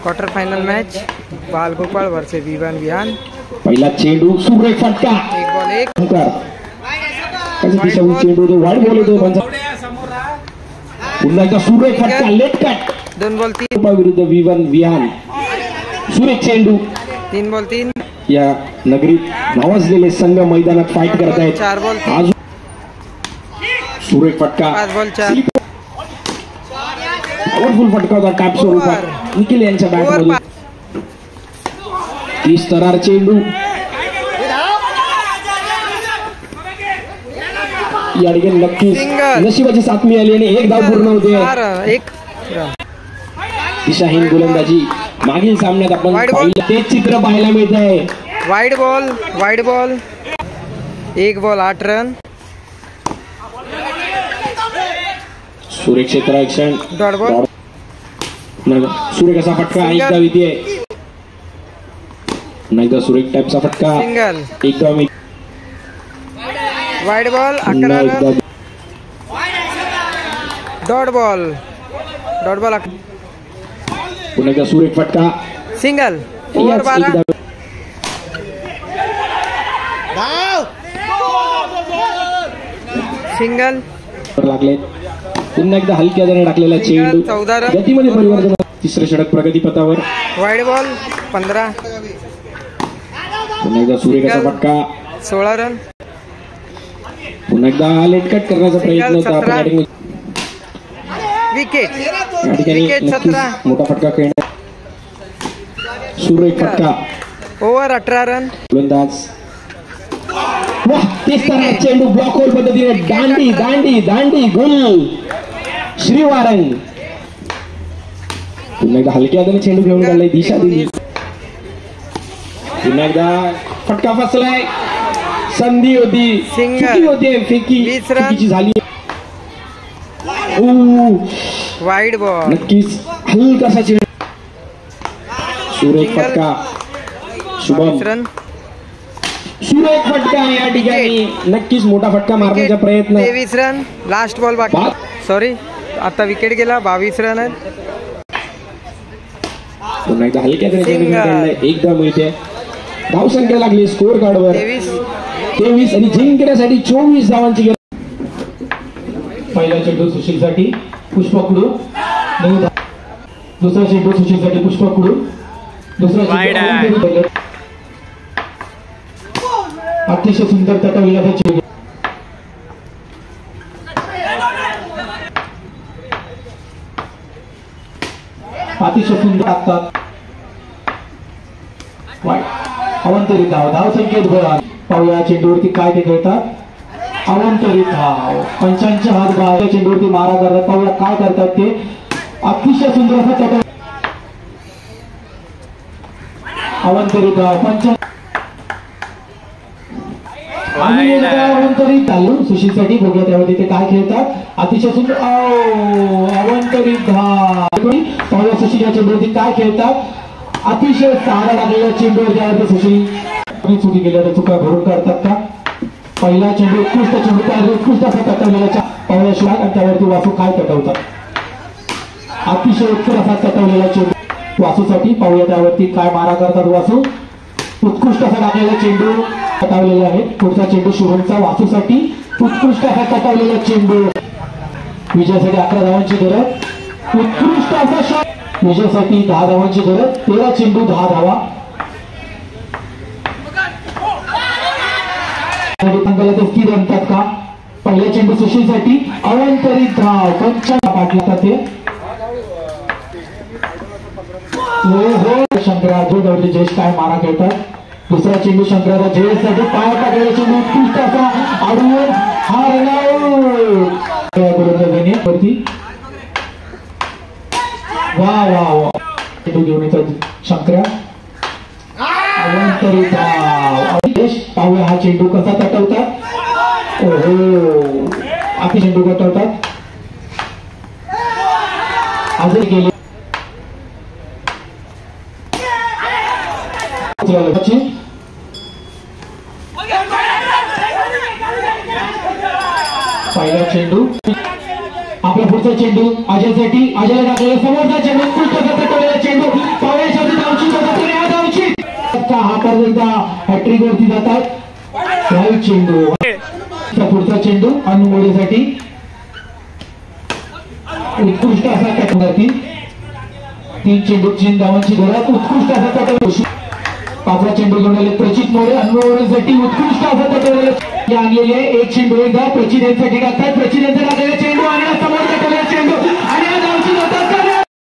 Quarter final match Balgopal versus Vivan Vihan. पहिला चेंडू सुरेख फटका. एक बॉल एक. चेंडू वाईड बॉल येतो. पुन्हा एकदा सुरेख फटका लेट कट. 2 बॉल 3 विरुद्ध विवान विहान. सुरेख चेंडू. 3 बॉल 3. या नगरीत नावाजलेले संघ मैदानात फाईट करत आहेत. 4 बॉल सुरेख फटका. 5 बॉल 4. पॉवरफुल फटका होता टॅप स्वरूपात निखिल यांच्या बॅटमधून. 30 तरार चेंडू. या ठिकाणी नक्कीच नशिबाची साथ मिळाली आणि एक धाव पूर्ण होते. दिशाहीन गोलंदाजी. मागील सामन्यात आपण तेच चित्र पाहायला मिळत आहे. Wide ball 1 ball 8 run. सुरेख क्षेत्ररक्षण. Dot ball. सुरेख असा फटका एक धाव येते. नाहीतर सुरेख टाईपचा फटका. सिंगल. एक धाव. Wide ball 11 run. Dot ball. पुन्हा एकदा सुरेख फटका. सिंगल. ओव्हर 12. सिंगल लागले. पुन्हा एकदा हलक्या हाताने टाकलेला चेंडू. 14 रन. गतीमध्ये परिवर्तन. तिसरे षटक प्रगतीपथावर. Wide ball 15. पुन्हा एकदा सुरेख असा फटका. 16 रन. पुन्हा एकदा लेट कट करण्याचा प्रयत्न होता. विकेट. विकेट 17. मोठा फटका खेळण्यात. सुरेख फटका. Over 18 run. गोलंदाज. वाह, तेच तर चेंडू ब्लॉक होल पद्धतीने दांडी गुल श्रीवारंग. पुन्हा एकदा हलक्या हाताने चेंडू घेऊन काढलाय. दिशा दिली. पुन्हा एकदा फटका फसलाय. संधी होती. चुकी होते. फेकी झाली. Wide ball. नक्कीच हलकासा चेंडू. सुरेख फटका. शुभम. सुरेख फटका या ठिकाणी. नक्कीच मोठा फटका मारण्याचा प्रयत्न. 23 रन. लास्ट बॉल बाकी. सॉरी, आता विकेट गेला. 22 रन आहेत. पुन्हा एकदा हलक्या एकदा मिळते. धावसंख्या लागली स्कोर कार्डवर 23 आणि जिंकण्यासाठी 24 धावांची गरज. पहिला चेंडू सुशीलसाठी पुष्पकडू. दुसरा चेंडू सुशीलसाठी पुष्पकडू. दुसरा चेंडू अतिशय सुंदर तटविला चेंडू. अतिशय सुंदर टाकतात. अवंतरी धाव संकेत गोळा. पाहूया चेंडूवरती काय ते खेळतात. अवंतरी धाव. पंचांच्या हात बाहेर चेंडूवरती मारा करतात. पाहूया काय करतात ते. अतिशय सुंदर असा तट. अवंतरी धाव. अवंतरी चालू सुशीलसाठी. बघूया त्यावरती ते काय खेळतात. अतिशय सुंदर अवंतरी धाव. पाहूया सुशील या चेंडूवरती काय खेळतात. अतिशय सारा लागलेल्या चेंडूवर ज्यावरती सुशील चुकी केल्या तर चुका भरून काढतात का. पहिला चेंडू उत्कृष्ट चेंडू. उत्कृष्ट असा तटवलेला. पाहूया शिवाय आणि त्यावरती वासू काय तटवतात. अतिशय उत्कृष्ट असा तटवलेला चेंडू वासूसाठी. पाहूया त्यावरती काय मारा करतात वासू. उत्कृष्ट असा टाकलेला चेंडू तटवलेला आहे. पुढचा चेंडू शुभमचा वासूसाठी. उत्कृष्ट असा तटवलेला चेंडू. विजयासाठी 11 धावांची गरज. उत्कृष्ट असा शॉट. विजयासाठी 10 धावांची गरज. 13 चेंडू 10 धावा. स्थिर आणतात का. पहिल्या चेंडू सुशीलसाठी. अवंतरित धाव. 55 पाठला ते. शंकराजी जयेश काय मारा खेळतात. दुसरा चेंडू शंकराचा जयेशसाठी. पाय टाकलेला चेंडू उत्कृष्ट असा आडून हा गोलंदाजावरती. वा चेंडू घेऊन येतात शंकरा. अवंतरित धाव. पाहूया हा चेंडू कसा तटवतात. आधी चेंडू तटवतात. आजही गेले. पहिला चेंडू. आपला पुढचा चेंडू अजयसाठी. अजयला टाकलेला समोरचा चेंडू. चेंडू एकदा हॅट्रिक वरती जातात. राईट चेंडू, पुढचा चेंडू अनमोडीसाठी उत्कृष्ट असा कटवरती 3 चेंडू 3 धावांची घरात उत्कृष्ट असा कटवर. 5वा चेंडू घेऊन आले प्रचित मोरे अनमोडीसाठी उत्कृष्ट असा कटवर आणलेले. 1 चेंडू एकदा प्रचित यांच्यासाठी टाकतात. प्रचित यांचा टाकलेला चेंडू आणि समोर टाकलेला चेंडू